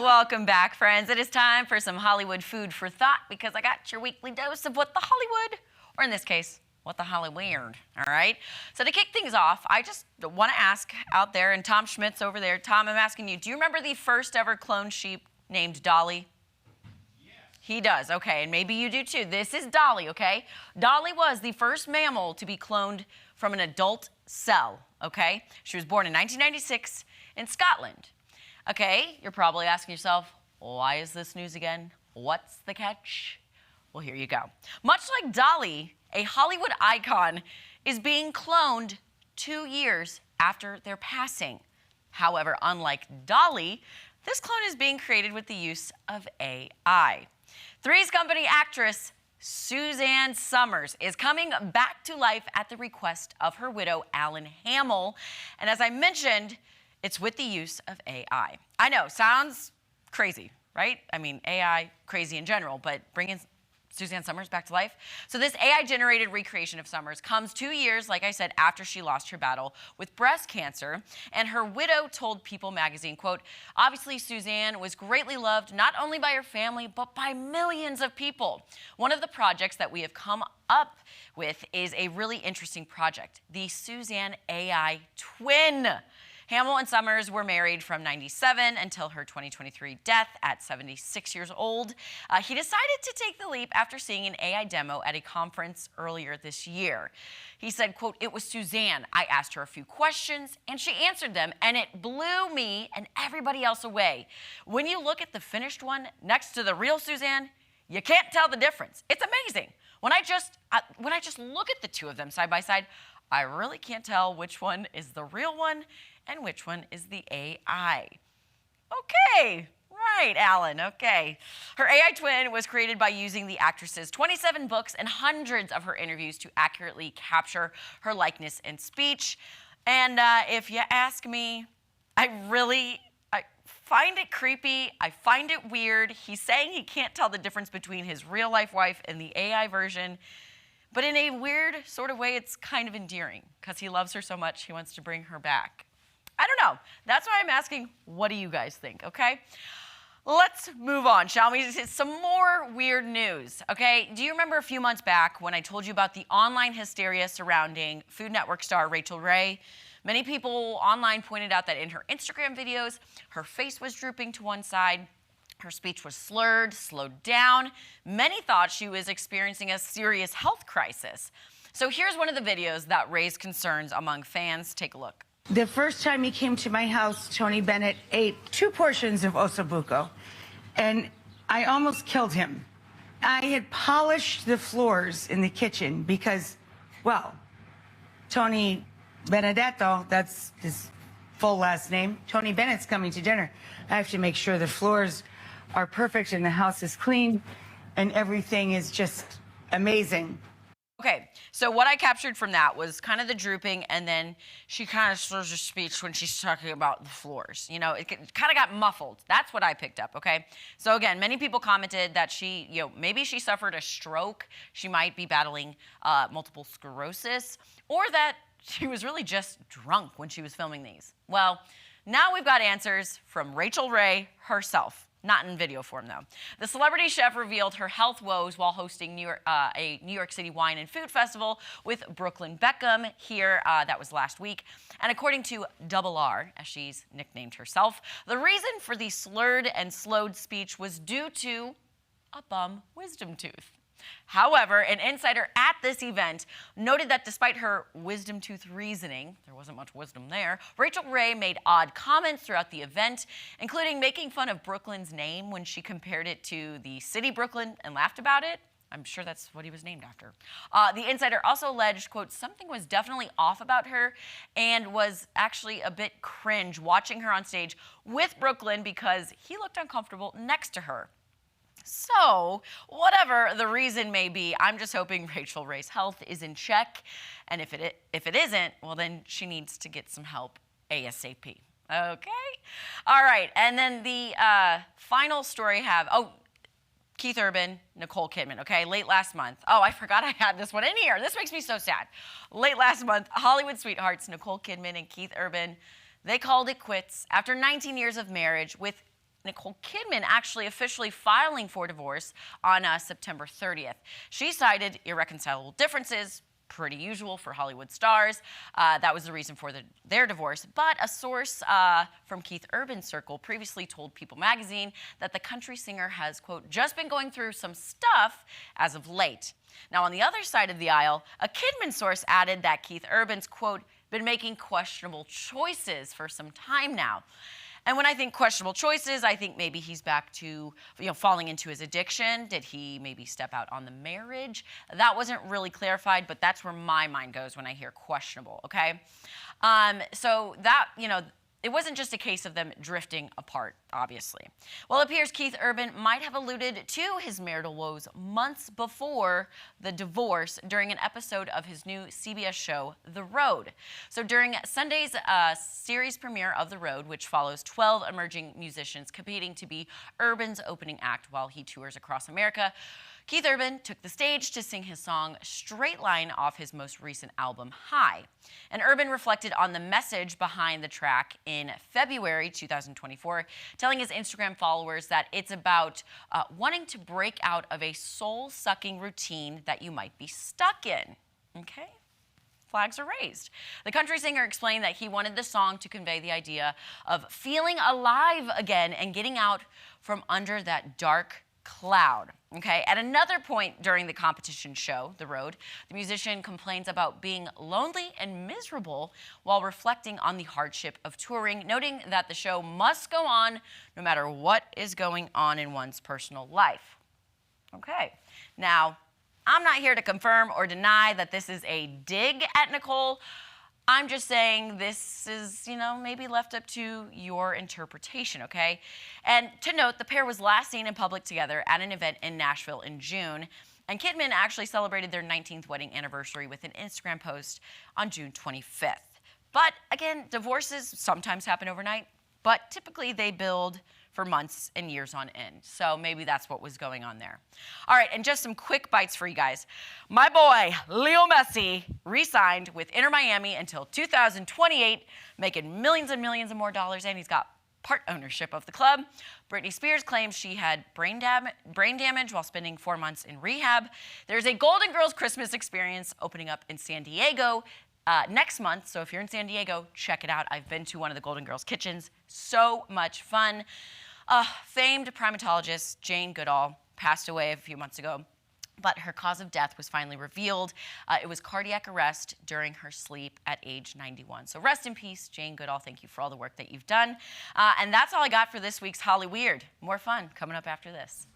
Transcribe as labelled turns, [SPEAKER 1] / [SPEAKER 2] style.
[SPEAKER 1] Welcome back, friends. It is time for some Hollywood food for thought because I got your weekly dose of what the Hollywood, or in this case, what the Hollyweird, all right? So to kick things off, I just want to ask out there, and Tom Schmidt's over there. Tom, I'm asking you, do you remember the first ever cloned sheep named Dolly? Yes. He does, okay, and maybe you do too. This is Dolly, okay? Dolly was the first mammal to be cloned from an adult cell, okay? She was born in 1996 in Scotland. Okay, you're probably asking yourself, why is this news again? What's the catch? Well, here you go. Much like Dolly, a Hollywood icon is being cloned 2 years after their passing. However, unlike Dolly, this clone is being created with the use of AI. Three's Company actress Suzanne Summers is coming back to life at the request of her widow, Alan Hamill. And as I mentioned, it's with the use of AI. I know, sounds crazy, right? I mean, AI, crazy in general, but bringing Suzanne Summers back to life. So this AI-generated recreation of Summers comes 2 years, like I said, after she lost her battle with breast cancer. And her widow told People magazine, quote, obviously Suzanne was greatly loved not only by her family, but by millions of people. One of the projects that we have come up with is a really interesting project, the Suzanne AI Twin. Hamill and Summers were married from 97 until her 2023 death at 76 years old. He decided to take the leap after seeing an AI demo at a conference earlier this year. He said, quote, it was Suzanne. I asked her a few questions and she answered them and it blew me and everybody else away. When you look at the finished one next to the real Suzanne, you can't tell the difference. It's amazing. When I just look at the two of them side by side, I really can't tell which one is the real one and which one is the AI. Okay, right, Alan, okay. Her AI twin was created by using the actress's 27 books and hundreds of her interviews to accurately capture her likeness and speech. And if you ask me, I find it creepy. I find it weird. He's saying he can't tell the difference between his real life wife and the AI version. But in a weird sort of way, it's kind of endearing because he loves her so much, he wants to bring her back. I don't know. That's why I'm asking, what do you guys think, okay? Let's move on, shall we? Some more weird news, okay? Do you remember a few months back when I told you about the online hysteria surrounding Food Network star Rachael Ray? Many people online pointed out that in her Instagram videos, her face was drooping to one side. Her speech was slurred, slowed down. Many thought she was experiencing a serious health crisis. So here's one of the videos that raised concerns among fans. Take a look.
[SPEAKER 2] The first time he came to my house, Tony Bennett ate 2 portions of ossobuco, and I almost killed him. I had polished the floors in the kitchen because, well, Tony Benedetto, that's his full last name, Tony Bennett's coming to dinner. I have to make sure the floors are perfect and the house is clean and everything is just amazing.
[SPEAKER 1] Okay, so what I captured from that was kind of the drooping, and then she kind of slurs her speech when she's talking about the floors. You know, it kind of got muffled. That's what I picked up, okay? So again, many people commented that she, maybe she suffered a stroke. She might be battling multiple sclerosis, or that she was really just drunk when she was filming these. Well, now we've got answers from Rachael Ray herself. Not in video form, though. The celebrity chef revealed her health woes while hosting a New York City wine and food festival with Brooklyn Beckham here. That was last week. And according to Double R, as she's nicknamed herself, the reason for the slurred and slowed speech was due to a bum wisdom tooth. However, an insider at this event noted that despite her wisdom tooth reasoning, there wasn't much wisdom there, Rachael Ray made odd comments throughout the event, including making fun of Brooklyn's name when she compared it to the city Brooklyn and laughed about it. I'm sure that's what he was named after. The insider also alleged, quote, something was definitely off about her and was actually a bit cringe watching her on stage with Brooklyn because he looked uncomfortable next to her. So, whatever the reason may be, I'm just hoping Rachael Ray's health is in check. And if it isn't, well, then she needs to get some help ASAP. Okay? All right. And then the final story I have, Keith Urban, Nicole Kidman, okay? Late last month. Oh, I forgot I had this one in here. This makes me so sad. Late last month, Hollywood sweethearts Nicole Kidman and Keith Urban, they called it quits after 19 years of marriage with Nicole Kidman actually officially filing for divorce on September 30th. She cited irreconcilable differences, pretty usual for Hollywood stars. That was the reason for their divorce. But a source from Keith Urban's circle previously told People magazine that the country singer has, quote, just been going through some stuff as of late. Now, on the other side of the aisle, a Kidman source added that Keith Urban's, quote, been making questionable choices for some time now. And when I think questionable choices, I think maybe he's back to, falling into his addiction. Did he maybe step out on the marriage? That wasn't really clarified, but that's where my mind goes when I hear questionable, okay? So that, it wasn't just a case of them drifting apart, obviously. Well, it appears Keith Urban might have alluded to his marital woes months before the divorce during an episode of his new CBS show, The Road. So during Sunday's series premiere of The Road, which follows 12 emerging musicians competing to be Urban's opening act while he tours across America, Keith Urban took the stage to sing his song Straight Line off his most recent album, High. And Urban reflected on the message behind the track in February 2024, telling his Instagram followers that it's about wanting to break out of a soul-sucking routine that you might be stuck in. Okay? Flags are raised. The country singer explained that he wanted the song to convey the idea of feeling alive again and getting out from under that dark cloud. Okay, at another point during the competition show, The Road, the musician complains about being lonely and miserable while reflecting on the hardship of touring, noting that the show must go on no matter what is going on in one's personal life. Okay, now, I'm not here to confirm or deny that this is a dig at Nicole. I'm just saying this is, maybe left up to your interpretation, okay? And to note, the pair was last seen in public together at an event in Nashville in June, and Kidman actually celebrated their 19th wedding anniversary with an Instagram post on June 25th. But again, divorces sometimes happen overnight, but typically they build for months and years on end. So maybe that's what was going on there. All right, and just some quick bites for you guys. My boy, Leo Messi, re-signed with Inter Miami until 2028, making millions and millions of more dollars, and he's got part ownership of the club. Britney Spears claims she had brain damage while spending 4 months in rehab. There's a Golden Girls Christmas experience opening up in San Diego next month, so if you're in San Diego, check it out. I've been to one of the Golden Girls kitchens. So much fun. Famed primatologist Jane Goodall passed away a few months ago, but her cause of death was finally revealed. It was cardiac arrest during her sleep at age 91. So rest in peace, Jane Goodall. Thank you for all the work that you've done. And that's all I got for this week's Holly Weird. More fun coming up after this.